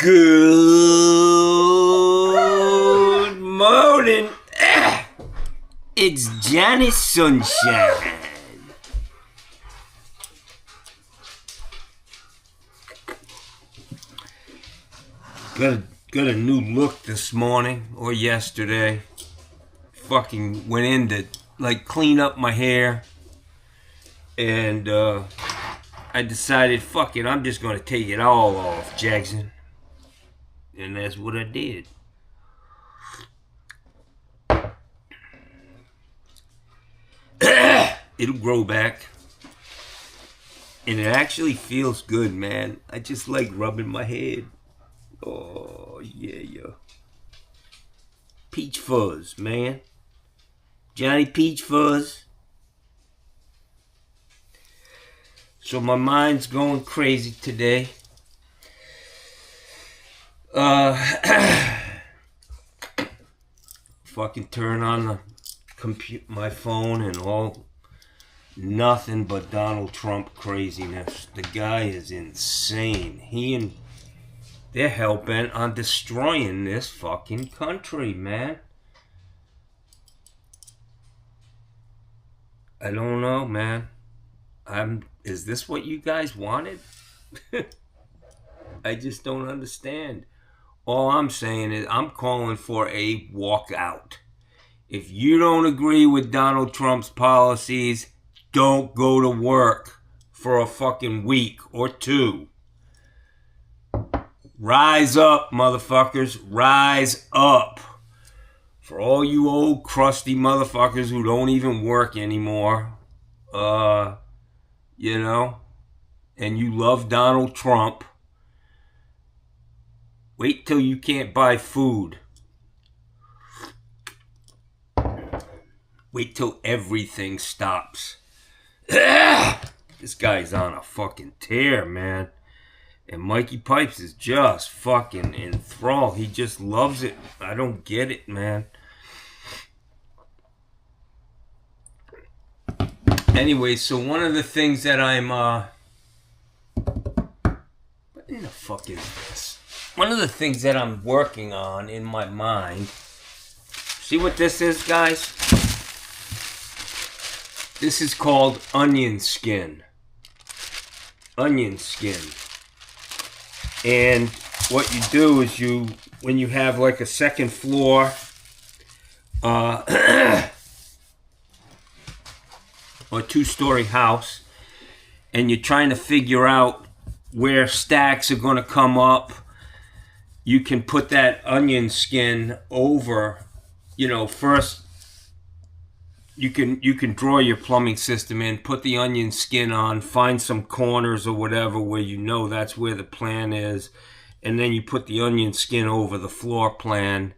Good morning. It's Johnny Sunshine. Got a new look this morning or yesterday. Fucking went in to clean up my hair, and I decided, fuck it, I'm just gonna take it all off, Jackson. And that's what I did. It'll grow back. And it actually feels good, man. I just like rubbing my head. Oh, yeah. Peach fuzz, man. Johnny Peach fuzz. So my mind's going crazy today. Fucking turn on my phone and all nothing but Donald Trump craziness. The guy is insane. They're hell-bent on destroying this fucking country, man. I don't know, man. Is this what you guys wanted? I just don't understand. All I'm saying is I'm calling for a walkout. If you don't agree with Donald Trump's policies, don't go to work for a fucking week or two. Rise up, motherfuckers. Rise up. For all you old crusty motherfuckers who don't even work anymore, and you love Donald Trump, wait till you can't buy food. Wait till everything stops. This guy's on a fucking tear, man. And Mikey Pipes is just fucking enthralled. He just loves it. I don't get it, man. Anyway, so one of the things that I'm, what in the fuck is this? One of the things that I'm working on in my mind, see what this is, guys? This is called onion skin. Onion skin. And what you do is when you have like a second floor, or two-story house, and you're trying to figure out where stacks are going to come up, you can put that onion skin over, first you can draw your plumbing system in, put the onion skin on, find some corners or whatever where that's where the plan is, and then you put the onion skin over the floor plan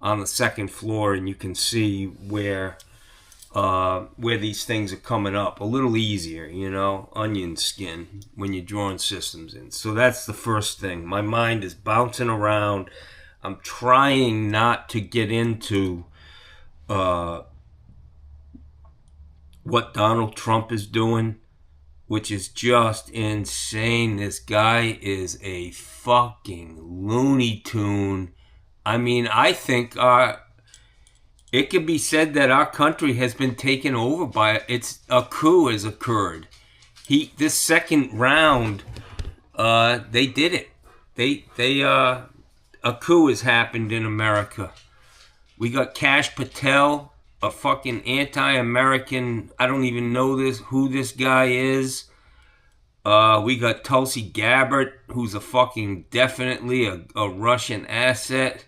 on the second floor, and you can see where these things are coming up. A little easier, onion skin when you're drawing systems in. So that's the first thing. My mind is bouncing around. I'm trying not to get into what Donald Trump is doing, which is just insane. This guy is a fucking Looney Tune. I mean, I think it could be said that our country has been taken over by a coup has occurred. This second round, they did it. A coup has happened in America. We got Kash Patel, a fucking anti-American. I don't even know who this guy is. We got Tulsi Gabbard, who's a fucking definitely a Russian asset.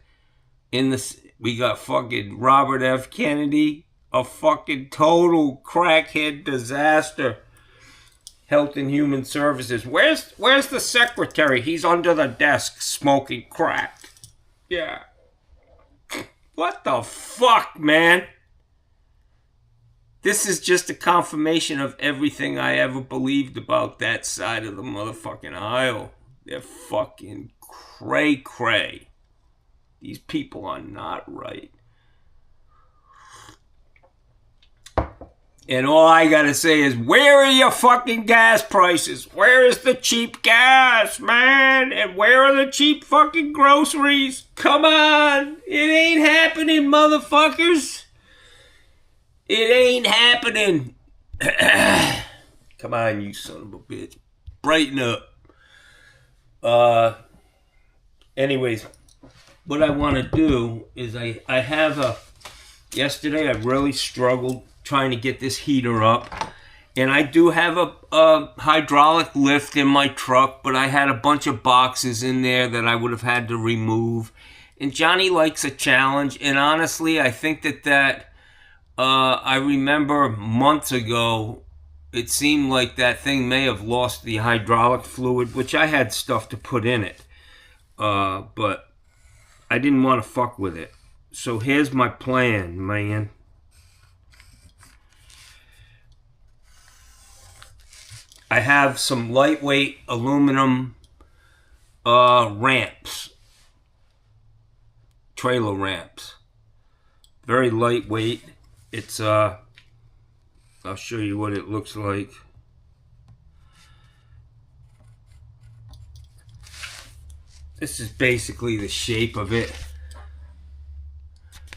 We got fucking Robert F. Kennedy, a fucking total crackhead disaster. Health and Human Services. Where's the secretary? He's under the desk smoking crack. Yeah. What the fuck, man? This is just a confirmation of everything I ever believed about that side of the motherfucking aisle. They're fucking cray-cray. These people are not right. And all I gotta say is, where are your fucking gas prices? Where is the cheap gas, man? And where are the cheap fucking groceries? Come on. It ain't happening, motherfuckers. It ain't happening. Come on, you son of a bitch. Brighten up. Anyways, what I want to do is I have a... Yesterday I really struggled trying to get this heater up. And I do have a hydraulic lift in my truck, but I had a bunch of boxes in there that I would have had to remove. And Johnny likes a challenge. And honestly, I think that I remember months ago, it seemed like that thing may have lost the hydraulic fluid, which I had stuff to put in it. But I didn't want to fuck with it. So here's my plan, man. I have some lightweight aluminum ramps. Trailer ramps. Very lightweight. It's, I'll show you what it looks like. This is basically the shape of it.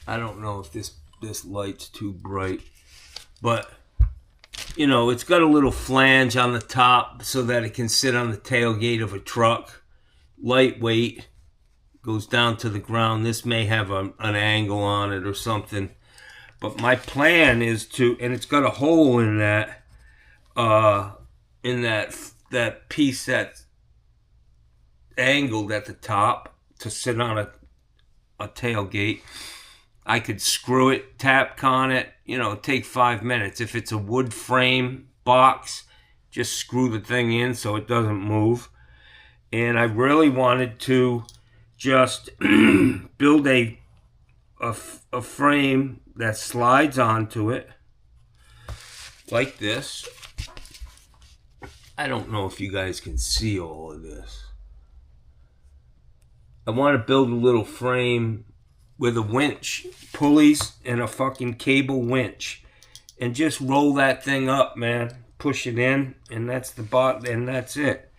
I don't know if this light's too bright, but you know, it's got a little flange on the top so that it can sit on the tailgate of a truck. Lightweight, goes down to the ground. This may have an angle on it or something, but my plan is to, and it's got a hole in that piece that's angled at the top to sit on a tailgate. I could screw it, tap con it, you know, take 5 minutes. If it's a wood frame box, just screw the thing in so it doesn't move. And I really wanted to just build a frame that slides onto it like this. I don't know if you guys can see all of this. I want to build a little frame with a winch, pulleys, and a fucking cable winch, and just roll that thing up, man. Push it in, and that's the bot, and that's it.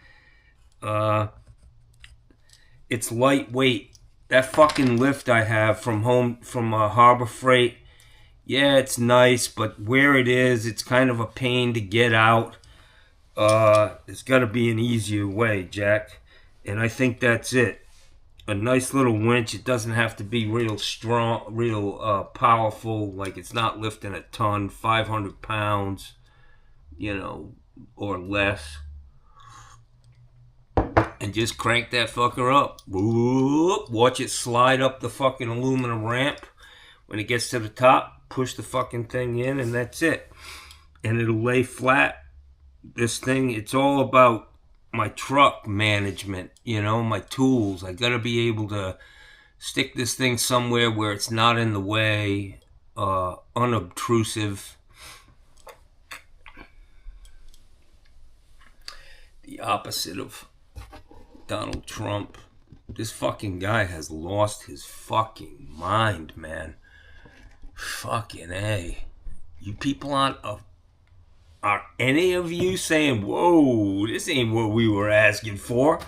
It's lightweight. That fucking lift I have from Harbor Freight, yeah, it's nice, but where it is, it's kind of a pain to get out. It's got to be an easier way, Jack, and I think that's it. A nice little winch. It doesn't have to be real strong, real powerful. Like, it's not lifting a ton, 500 pounds, you know, or less. And just crank that fucker up. Whoop, watch it slide up the fucking aluminum ramp. When it gets to the top, push the fucking thing in, and that's it. And it'll lay flat. This thing, it's all about my truck management, you know, my tools. I gotta be able to stick this thing somewhere where it's not in the way, unobtrusive. The opposite of Donald Trump. This fucking guy has lost his fucking mind, man. Fucking A. You people are any of you saying, whoa, this ain't what we were asking for?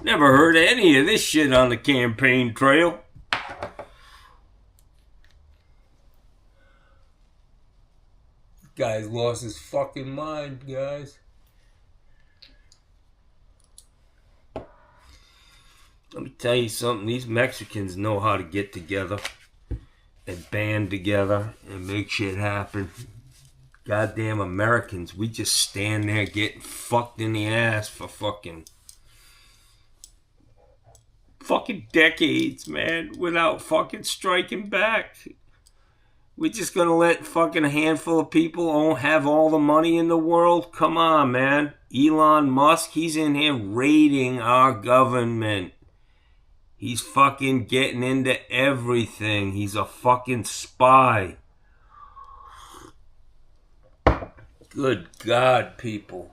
Never heard of any of this shit on the campaign trail. This guy's lost his fucking mind, guys. Let me tell you something. These Mexicans know how to get together and band together and make shit happen. Goddamn Americans, we just stand there getting fucked in the ass for fucking decades, man, without fucking striking back. We're just gonna let fucking a handful of people have all the money in the world? Come on, man. Elon Musk, he's in here raiding our government. He's fucking getting into everything. He's a fucking spy. Good God, people.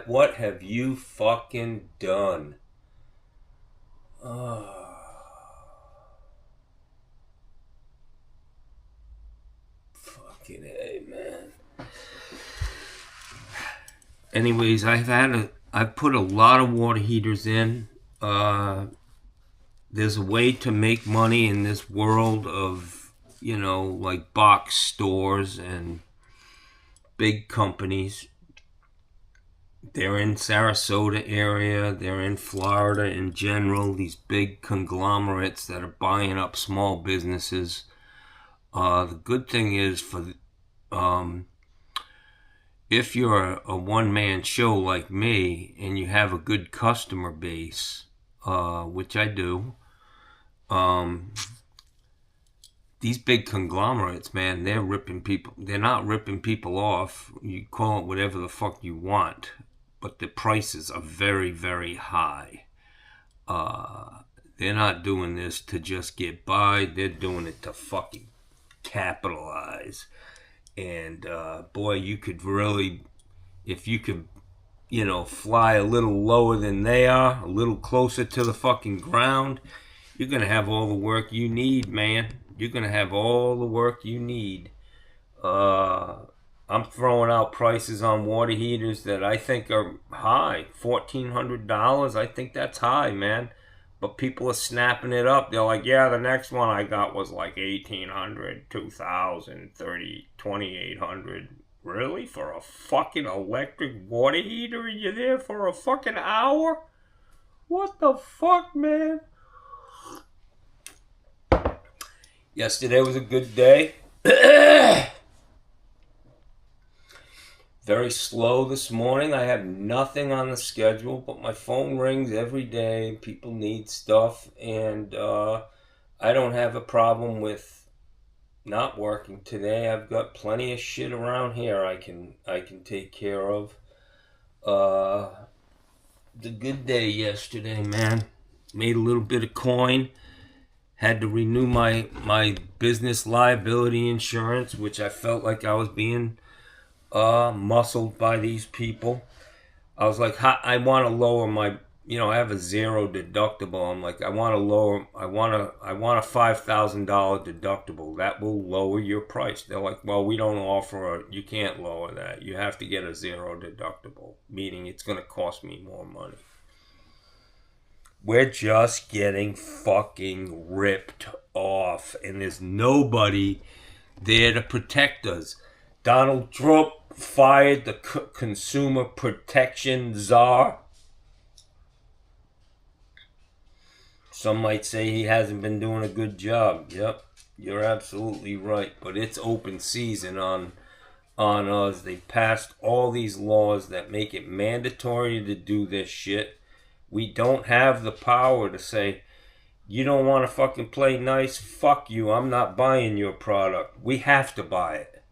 What have you fucking done? Fucking A, man. anyways, I've put a lot of water heaters in. There's a way to make money in this world of, like box stores and big companies. They're in Sarasota area. They're in Florida in general. These big conglomerates that are buying up small businesses. The good thing is if you're a one-man show like me and you have a good customer base, which I do, these big conglomerates, man, they're ripping people. They're not ripping people off. You call it whatever the fuck you want, but the prices are very, very high. They're not doing this to just get by. They're doing it to fucking capitalize. And boy, you could really, if you could, fly a little lower than they are, a little closer to the fucking ground, you're gonna have all the work you need, man. You're gonna have all the work you need. I'm throwing out prices on water heaters that I think are high. $1,400. I think that's high, man. But people are snapping it up. They're like, yeah, the next one I got was like 1,800, 2,000, 30, 2,800. Really? For a fucking electric water heater? Are you there for a fucking hour? What the fuck, man? Yesterday was a good day. Very slow this morning. I have nothing on the schedule, but my phone rings every day. People need stuff, and I don't have a problem with not working today. I've got plenty of shit around here I can take care of. The good day yesterday, man. Made a little bit of coin. Had to renew my business liability insurance, which I felt like I was being muscled by these people. I was like, I want to lower my, I have a zero deductible. I'm like, I want a $5,000 deductible. That will lower your price. They're like, well, we don't offer you can't lower that. You have to get a zero deductible, meaning it's going to cost me more money. We're just getting fucking ripped off, and there's nobody there to protect us. Donald Trump fired the consumer protection czar. Some might say he hasn't been doing a good job. Yep, you're absolutely right. But it's open season on us. They passed all these laws that make it mandatory to do this shit. We don't have the power to say, you don't want to fucking play nice? Fuck you, I'm not buying your product. We have to buy it.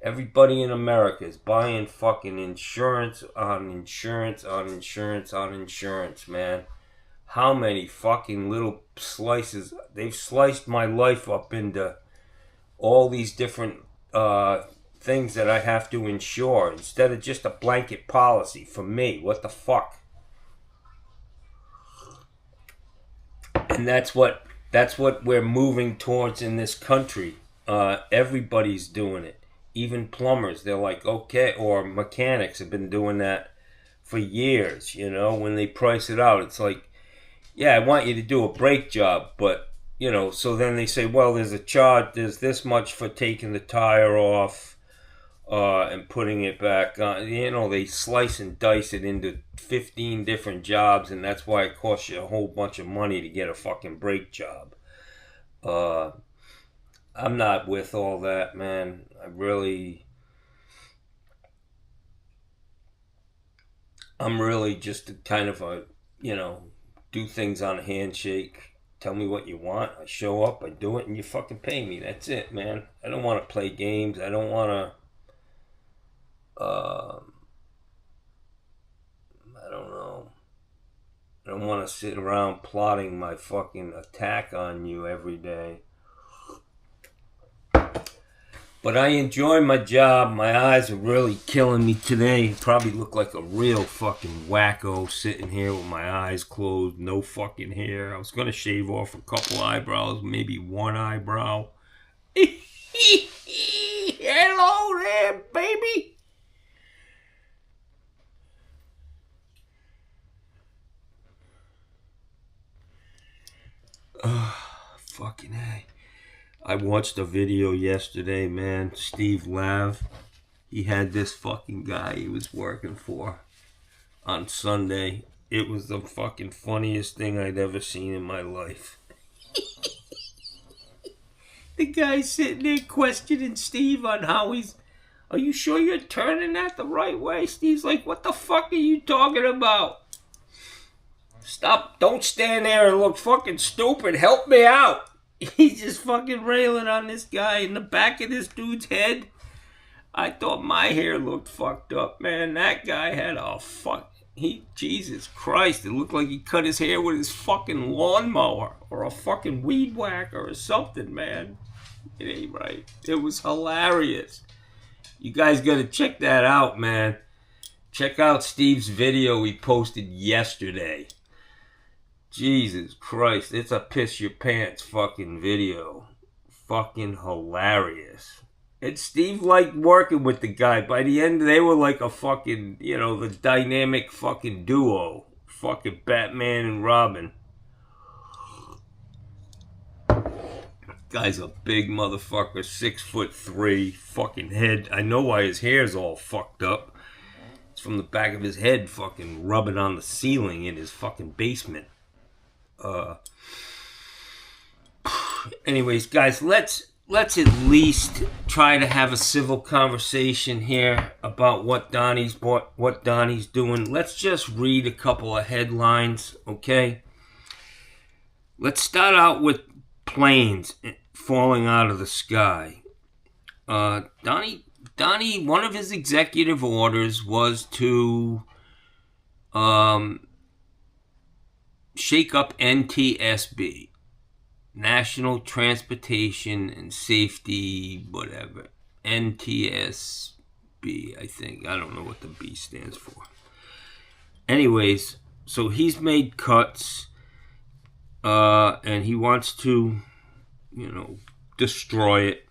Everybody in America is buying fucking insurance on insurance on insurance on insurance, man. How many fucking little slices? They've sliced my life up into all these different things that I have to insure instead of just a blanket policy for me. What the fuck? And that's what we're moving towards in this country. Everybody's doing it. Even plumbers, they're like, okay, or mechanics have been doing that for years. When they price it out, it's like, yeah, I want you to do a brake job, but so then they say, well, there's a charge. There's this much for taking the tire off and putting it back on. They slice and dice it into 15 different jobs, and that's why it costs you a whole bunch of money to get a fucking brake job. I'm not with all that, man. I'm really just kind of a, do things on a handshake. Tell me what you want. I show up, I do it, and you fucking pay me. That's it, man. I don't want to play games. I don't want to, I don't know. I don't want to sit around plotting my fucking attack on you every day. But I enjoy my job. My eyes are really killing me today. Probably look like a real fucking wacko sitting here with my eyes closed, no fucking hair. I was going to shave off a couple eyebrows, maybe one eyebrow. Hello there, baby. Fucking A. I watched a video yesterday, man. Steve Lav. He had this fucking guy he was working for on Sunday. It was the fucking funniest thing I'd ever seen in my life. The guy's sitting there questioning Steve on how he's... Are you sure you're turning that the right way? Steve's like, what the fuck are you talking about? Stop, don't stand there and look fucking stupid. Help me out. He's just fucking railing on this guy in the back of this dude's head. I thought my hair looked fucked up, man. That guy had a Jesus Christ. It looked like he cut his hair with his fucking lawnmower or a fucking weed whacker or something, man. It ain't right. It was hilarious. You guys gotta check that out, man. Check out Steve's video he posted yesterday. Jesus Christ, it's a piss your pants fucking video. Fucking hilarious. And Steve liked working with the guy. By the end, they were like a fucking, the dynamic fucking duo. Fucking Batman and Robin. Guy's a big motherfucker, 6'3", fucking head. I know why his hair's all fucked up. It's from the back of his head fucking rubbing on the ceiling in his fucking basement. Anyways, guys, let's at least try to have a civil conversation here about what Donnie's doing. Let's just read a couple of headlines, okay? Let's start out with planes falling out of the sky. Donnie, one of his executive orders was to shake up NTSB, National Transportation and Safety, whatever. NTSB, I think. I don't know what the B stands for. Anyways, so he's made cuts, and he wants to, destroy it.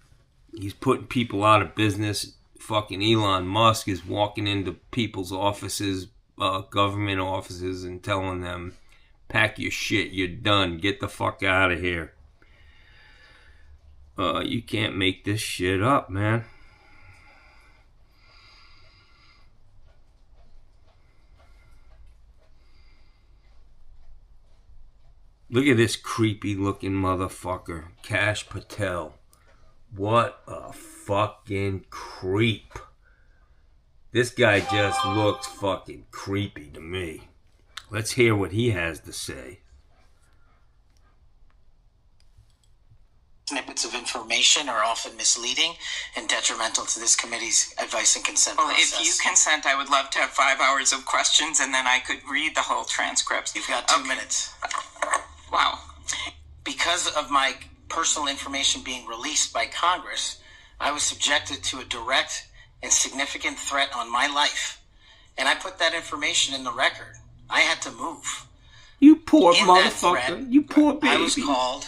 He's putting people out of business. Fucking Elon Musk is walking into people's offices, government offices, and telling them, pack your shit, you're done, get the fuck out of here. You can't make this shit up, man. Look at this creepy looking motherfucker, Kash Patel. What a fucking creep. This guy just looks fucking creepy to me. Let's hear what he has to say. Snippets of information are often misleading and detrimental to this committee's advice and consent process. If you consent, I would love to have 5 hours of questions, and then I could read the whole transcripts. You've got 2 minutes. Wow. Because of my personal information being released by Congress, I was subjected to a direct and significant threat on my life. And I put that information in the record. I had to move. You poor motherfucker. You poor baby. I was called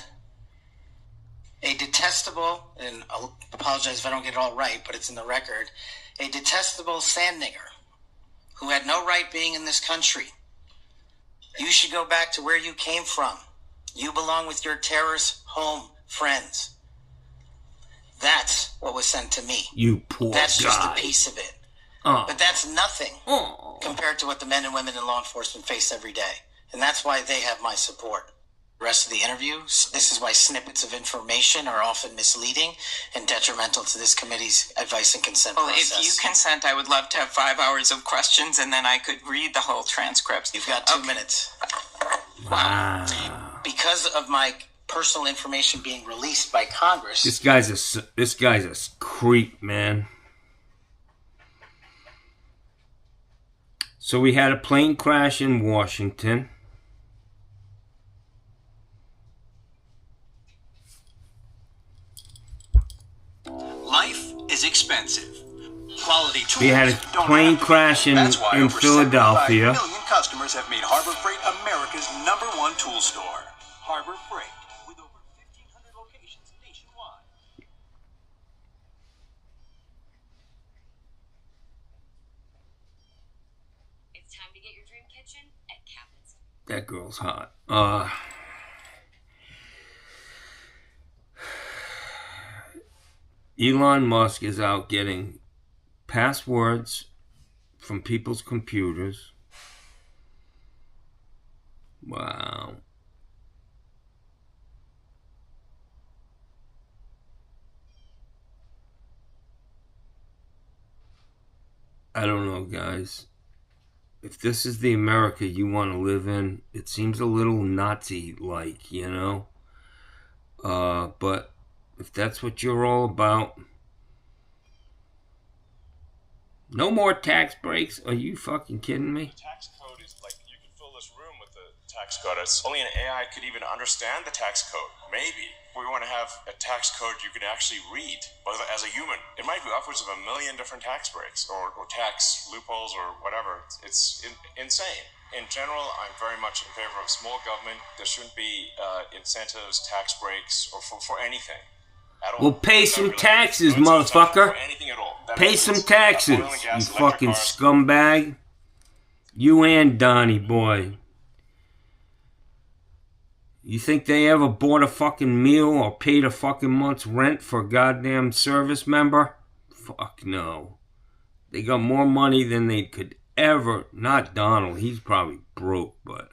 a detestable, and I'll apologize if I don't get it all right, but it's in the record, a detestable sand nigger who had no right being in this country. You should go back to where you came from. You belong with your terrorist home friends. That's what was sent to me. You poor That's guy. just a piece of it. But that's nothing compared to what the men and women in law enforcement face every day. And that's why they have my support. The rest of the interview, this is why snippets of information are often misleading and detrimental to this committee's advice and consent process. If you consent, I would love to have 5 hours of questions, and then I could read the whole transcripts. You've got 2 minutes. Wow. Because of my personal information being released by Congress. This guy's a creep, man. So we had a plane crash in Washington. Life is expensive. Quality tools. We had a plane crash in Philadelphia. 75 million customers have made Harbor Freight America's #1 tool store. Harbor Freight, with over 1,500 locations nationwide. It's time to get your dream kitchen at Cabinets. That girl's hot. Elon Musk is out getting passwords from people's computers. Wow. I don't know, guys. If this is the America you want to live in, it seems a little Nazi-like, you know? But if that's what you're all about, no more tax breaks? Are you fucking kidding me? The tax code is like, you could fill this room with the tax code. It's only an AI could even understand the tax code. Maybe we want to have a tax code you can actually read, but as a human, it might be upwards of 1 million different tax breaks or tax loopholes or whatever. It's insane. In general, I'm very much in favor of small government. There shouldn't be incentives, tax breaks, or for anything. Well, pay some taxes, motherfucker. Pay some taxes, you fucking scumbag. You and Donnie boy. You think they ever bought a fucking meal or paid a fucking month's rent for a goddamn service member? Fuck no. They got more money than they could ever. Not Donald, he's probably broke, but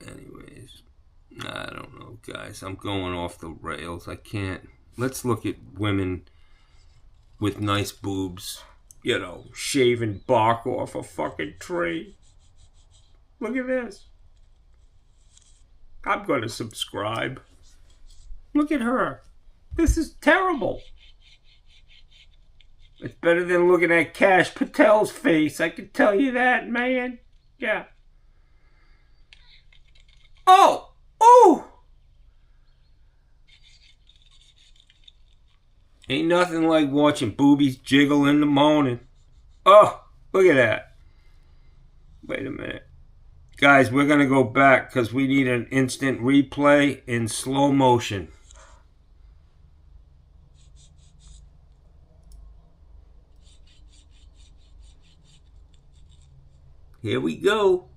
anyways, I don't know, guys. I'm going off the rails. I can't. Let's look at women with nice boobs, you know, shaving bark off a fucking tree. Look at this. I'm going to subscribe. Look at her. This is terrible. It's better than looking at Kash Patel's face. I can tell you that, man. Yeah. Oh! Oh! Ain't nothing like watching boobies jiggle in the morning. Oh! Look at that. Wait a minute. Guys, we're going to go back because we need an instant replay in slow motion. Here we go.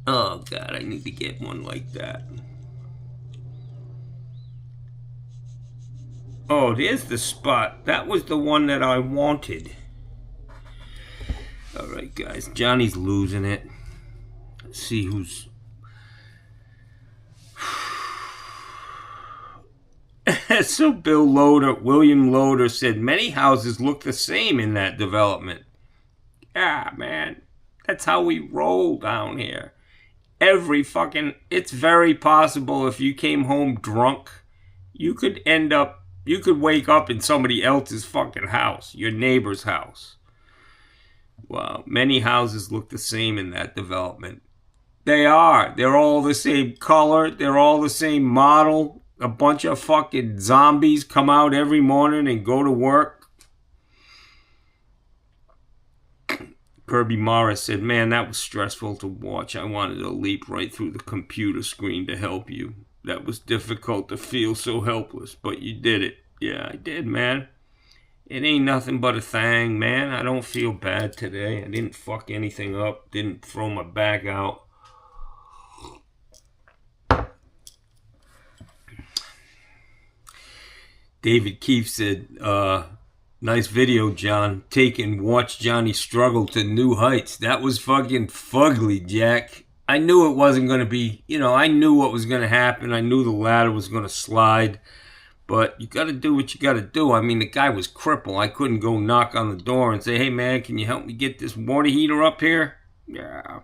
Oh, God, I need to get one like that. Oh, there's the spot. That was the one that I wanted. Alright, guys. Johnny's losing it. Let's see who's... So William Loader said, many houses look the same in that development. Yeah, man. That's how we roll down here. It's very possible if you came home drunk, you could wake up in somebody else's fucking house, your neighbor's house. Wow, many houses look the same in that development. They are. They're all the same color. They're all the same model. A bunch of fucking zombies come out every morning and go to work. Kirby Morris said, man, that was stressful to watch. I wanted to leap right through the computer screen to help you. That was difficult to feel so helpless, but you did it. Yeah, I did, man. It ain't nothing but a thing, man. I don't feel bad today. I didn't fuck anything up. Didn't throw my back out. David Keefe said, nice video, John. Take and watch Johnny struggle to new heights. That was fucking fugly, Jack. I knew it wasn't going to be, I knew what was going to happen. I knew the ladder was going to slide. But you got to do what you got to do. I mean, the guy was crippled. I couldn't go knock on the door and say, hey, man, can you help me get this water heater up here? Yeah.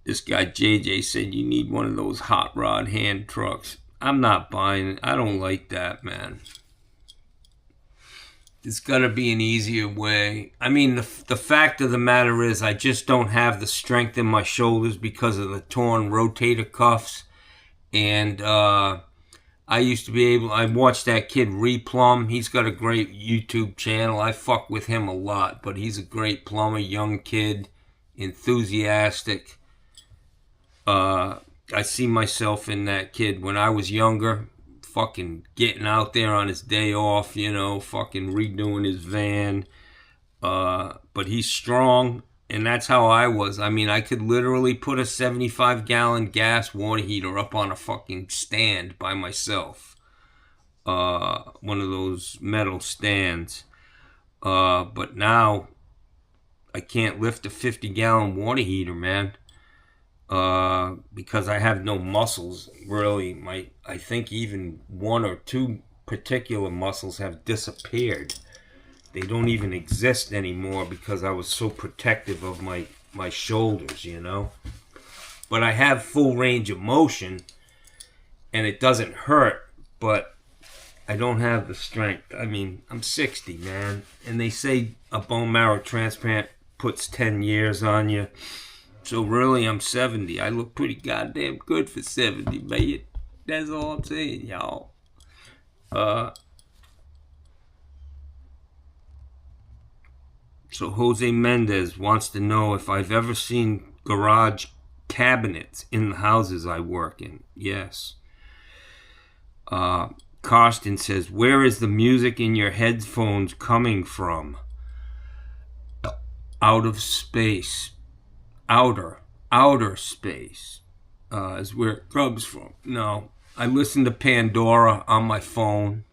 This guy, JJ, said you need one of those hot rod hand trucks. I'm not buying it. I don't like that, man. There's got to be an easier way. I mean, the fact of the matter is I just don't have the strength in my shoulders because of the torn rotator cuffs. And I used to be able... I watched that kid Replumb. He's got a great YouTube channel. I fuck with him a lot. But he's a great plumber, young kid, enthusiastic. I see myself in that kid when I was younger, fucking getting out there on his day off, fucking redoing his van. But he's strong, and that's how I was. I mean, I could literally put a 75-gallon gas water heater up on a fucking stand by myself. One of those metal stands. But now I can't lift a 50-gallon water heater, man. Because I have no muscles, really. I think even one or two particular muscles have disappeared. They don't even exist anymore because I was so protective of my shoulders, you know. But I have full range of motion, and it doesn't hurt, but I don't have the strength. I mean, I'm 60, man, and they say a bone marrow transplant puts 10 years on you. So really, I'm 70. I look pretty goddamn good for 70, man. That's all I'm saying, y'all. So Jose Mendez wants to know if I've ever seen garage cabinets in the houses I work in. Yes. Karsten says, where is the music in your headphones coming from? Out of space. Outer space is where it comes from. No, I listen to Pandora on my phone.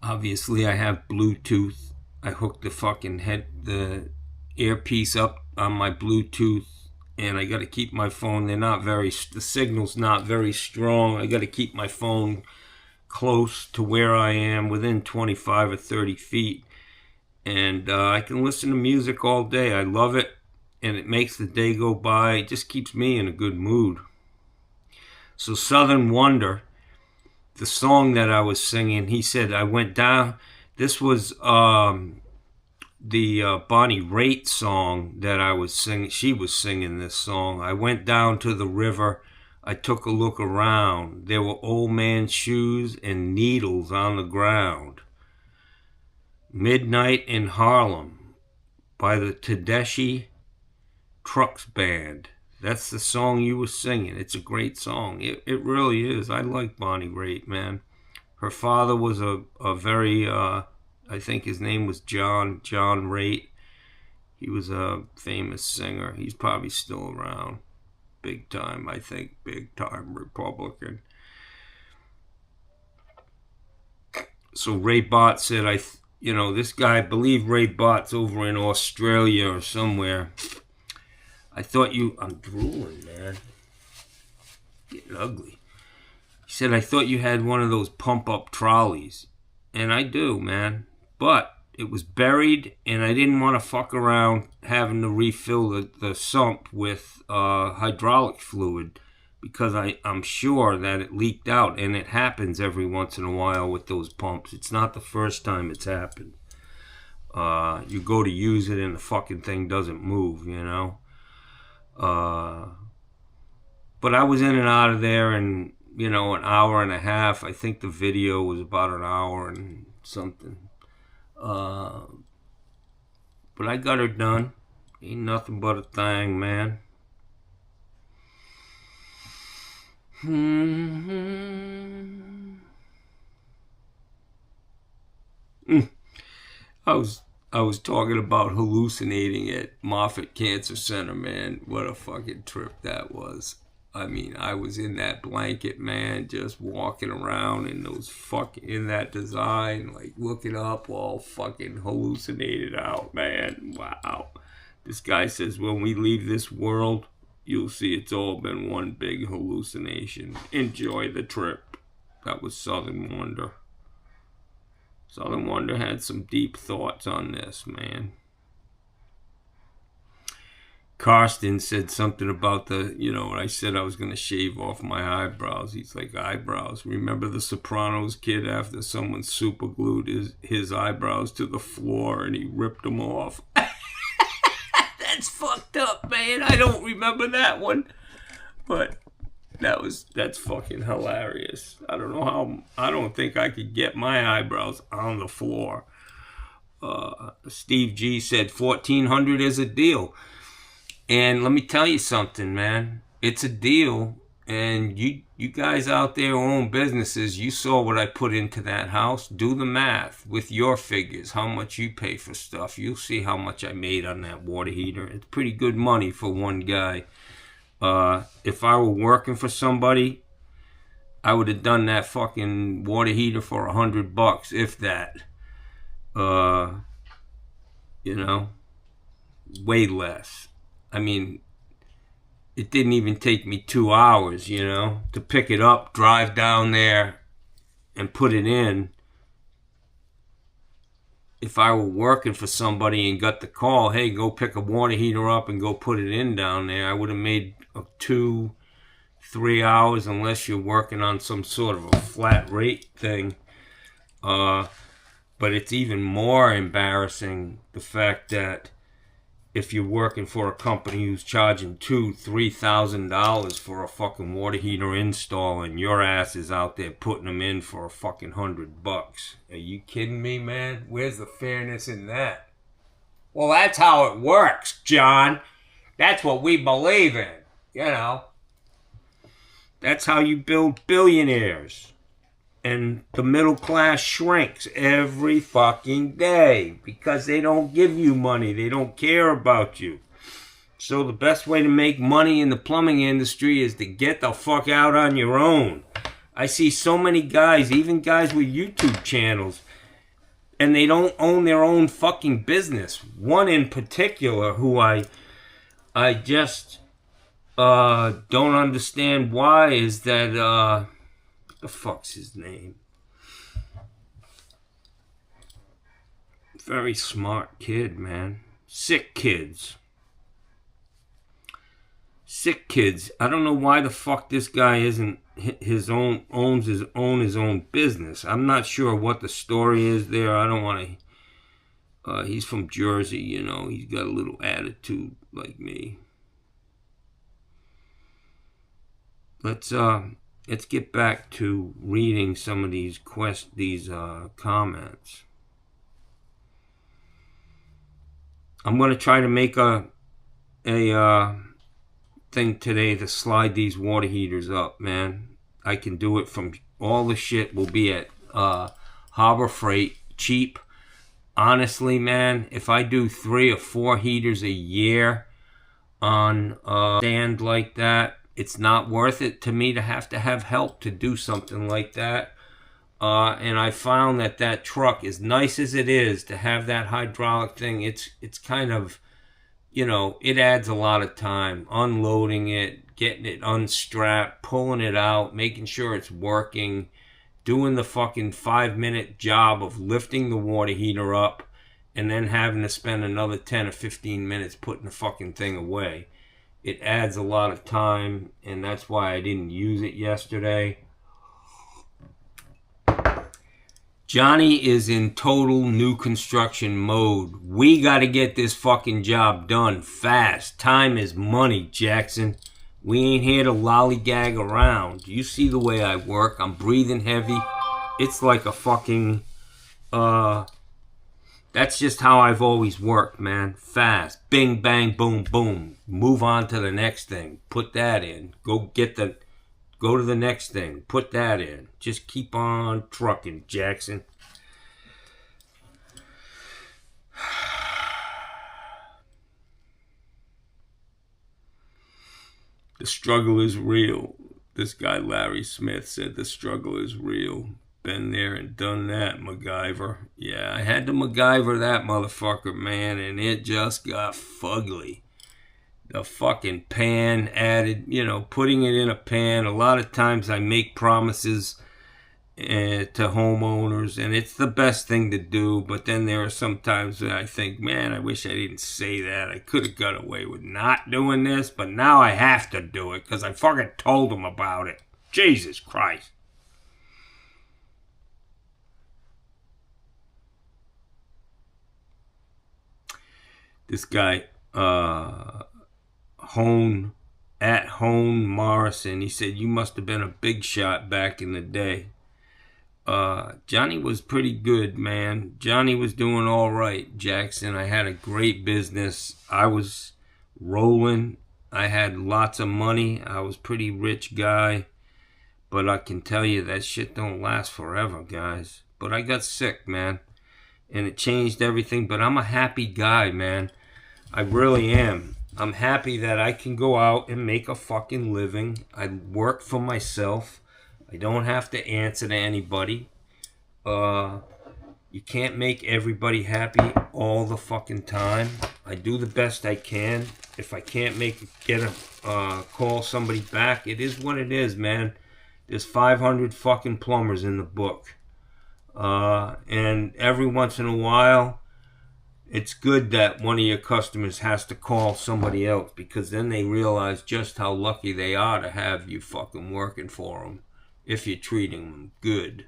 Obviously, I have Bluetooth. I hook the earpiece up on my Bluetooth, and I got to keep my phone. The signal's not very strong. I got to keep my phone close to where I am, within 25 or 30 feet. And I can listen to music all day. I love it, and it makes the day go by. It just keeps me in a good mood. So Southern Wonder, the song that I was singing, he said, I went down. This was the Bonnie Raitt song that I was singing. She was singing this song. I went down to the river. I took a look around. There were old man's shoes and needles on the ground. Midnight in Harlem by the Tedeschi Trucks Band. That's the song you were singing. It's a great song. It really is. I like Bonnie Raitt, man. Her father was a very, I think his name was John Raitt. He was a famous singer. He's probably still around. Big time, I think. Big time Republican. So Ray Bott said, this guy, I believe Ray Bott's over in Australia or somewhere. I'm drooling, man. Getting ugly. He said, I thought you had one of those pump-up trolleys. And I do, man. But it was buried, and I didn't want to fuck around having to refill the sump with hydraulic fluid, because I'm sure that it leaked out, and it happens every once in a while with those pumps. It's not the first time it's happened. You go to use it, and the fucking thing doesn't move, you know? But I was in and out of there in, an hour and a half. I think the video was about an hour and something. But I got her done. Ain't nothing but a thing, man. I was talking about hallucinating at Moffitt Cancer Center, man. What a fucking trip that was. I mean, I was in that blanket, man, just walking around in that design, like looking up, all fucking hallucinated out, man. Wow. This guy says, when we leave this world, you'll see it's all been one big hallucination. Enjoy the trip. That was Southern Wonder. Southern Wonder had some deep thoughts on this, man. Karsten said something about when I said I was going to shave off my eyebrows. He's like, eyebrows. Remember the Sopranos kid after someone super glued his eyebrows to the floor and he ripped them off? That's fucked up, man. I don't remember that one. But that's fucking hilarious. I don't know how. I don't think I could get my eyebrows on the floor. Steve G said $1,400 is a deal. And let me tell you something, man. It's a deal And you guys out there who own businesses, you saw what I put into that house. Do the math with your figures, how much you pay for stuff. You'll see how much I made on that water heater. It's pretty good money for one guy. If I were working for somebody, I would have done that fucking water heater for $100, if that. You know, way less. I mean, it didn't even take me 2 hours, you know, to pick it up, drive down there, and put it in. If I were working for somebody and got the call, hey, go pick a water heater up and go put it in down there, I would have made 2-3 hours, unless you're working on some sort of a flat rate thing. But it's even more embarrassing, the fact that if you're working for a company who's charging $2,000-$3,000 for a fucking water heater install, and your ass is out there putting them in for a fucking $100. Are you kidding me, man? Where's the fairness in that? Well, that's how it works, John. That's what we believe in, you know. That's how you build billionaires. And the middle class shrinks every fucking day because they don't give you money. They don't care about you. So the best way to make money in the plumbing industry is to get the fuck out on your own. I see so many guys, even guys with YouTube channels, and they don't own their own fucking business. One in particular who I just don't understand why is that... the fuck's his name? Very smart kid, man. Sick kids. I don't know why the fuck this guy isn't owns his own business. I'm not sure what the story is there. I don't want to. He's from Jersey, you know. He's got a little attitude like me. Let's get back to reading some of these comments. I'm going to try to make a thing today to slide these water heaters up, man. I can do it from all the shit will be at Harbor Freight, cheap. Honestly, man, if I do 3 or 4 heaters a year on a stand like that, it's not worth it to me to have help to do something like that. And I found that truck, as nice as it is to have that hydraulic thing, it's kind of, you know, it adds a lot of time. Unloading it, getting it unstrapped, pulling it out, making sure it's working, doing the fucking 5-minute job of lifting the water heater up, and then having to spend another 10 or 15 minutes putting the fucking thing away. It adds a lot of time, and that's why I didn't use it yesterday. Johnny is in total new construction mode. We got to get this fucking job done fast. Time is money, Jackson. We ain't here to lollygag around. You see the way I work. I'm breathing heavy. It's like a fucking... That's just how I've always worked, man. Fast. Bing, bang, boom, boom. Move on to the next thing. Put that in. Go to the next thing. Put that in. Just keep on trucking, Jackson. The struggle is real. This guy, Larry Smith, said the struggle is real. Been there and done that, MacGyver. Yeah, I had to MacGyver that motherfucker, man, and it just got fugly. The fucking pan added, you know, putting it in a pan. A lot of times I make promises to homeowners, and it's the best thing to do, but then there are some times that I think, man, I wish I didn't say that. I could have got away with not doing this, but now I have to do it because I fucking told them about it. Jesus Christ. This guy, Hone Morrison, he said, you must have been a big shot back in the day. Johnny was pretty good, man. Johnny was doing all right, Jackson. I had a great business. I was rolling. I had lots of money. I was a pretty rich guy. But I can tell you that shit don't last forever, guys. But I got sick, man. And it changed everything. But I'm a happy guy, man. I really am. I'm happy that I can go out and make a fucking living. I work for myself. I don't have to answer to anybody. You can't make everybody happy all the fucking time. I do the best I can. If I can't call somebody back, it is what it is, man. There's 500 fucking plumbers in the book. And every once in a while, it's good that one of your customers has to call somebody else, because then they realize just how lucky they are to have you fucking working for them if you're treating them good.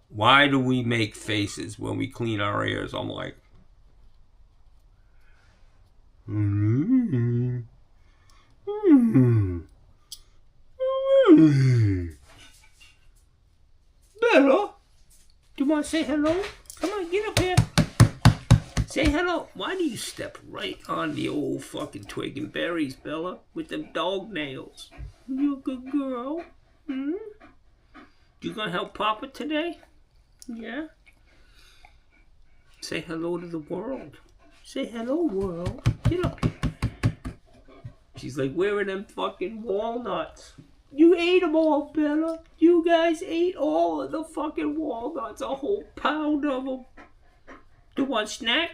Why do we make faces when we clean our ears? I'm like... Bella, do you want to say hello? Come on, get up here. Say hello. Why do you step right on the old fucking twig and berries, Bella, with them dog nails? You a good girl? You gonna help Papa today? Yeah? Say hello to the world. Say hello, world. Get up here. She's like, where are them fucking walnuts? You ate them all, Bella. You guys ate all of the fucking walnuts. A whole pound of them. Do you want a snack?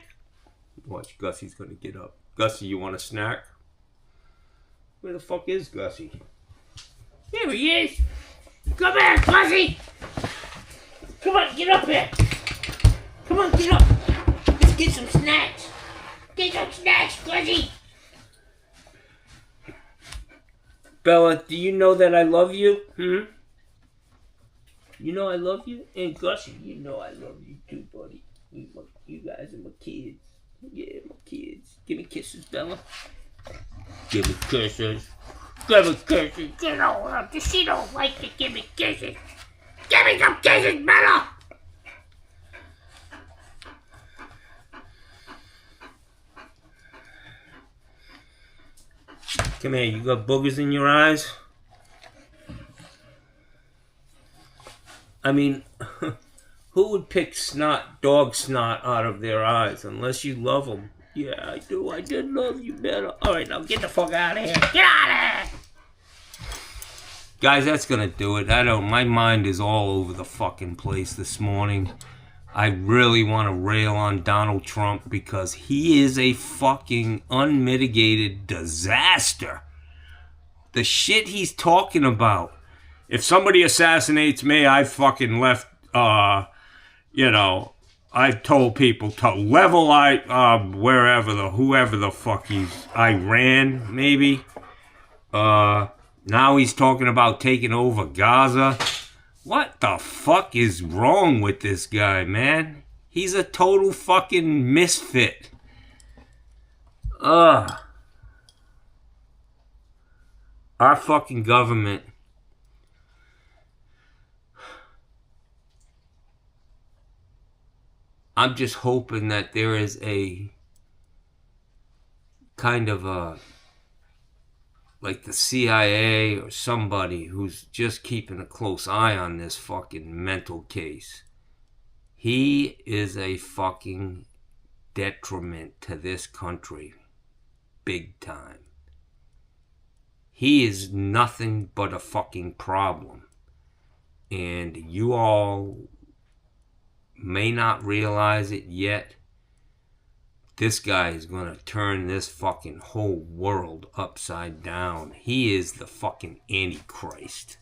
Watch, Gussie's gonna get up. Gussie, you want a snack? Where the fuck is Gussie? Here he is. Come here, Gussie. Come on, get up here. Come on, get up. Let's get some snacks. Get some snacks, Gussie. Bella, do you know that I love you? You know I love you? And Gussie, you know I love you too, buddy. You guys are my kids. Yeah, my kids. Give me kisses, Bella. Give me kisses. Give me kisses. Get over up. She don't like to give me kisses. Give me some kisses, Bella! Come here, you got boogers in your eyes? I mean, who would pick dog snot out of their eyes unless you love them? Yeah, I do. I did love you better. Alright, now get the fuck out of here. Get out of here! Guys, that's gonna do it. My mind is all over the fucking place this morning. I really want to rail on Donald Trump because he is a fucking unmitigated disaster. The shit he's talking about. If somebody assassinates me, I fucking left, I've told people to level whoever the fuck Iran, maybe. Now he's talking about taking over Gaza. What the fuck is wrong with this guy, man? He's a total fucking misfit. Our fucking government. I'm just hoping that there is a kind of like the CIA or somebody who's just keeping a close eye on this fucking mental case. He is a fucking detriment to this country. Big time. He is nothing but a fucking problem. And you all may not realize it yet. This guy is going to turn this fucking whole world upside down. He is the fucking Antichrist.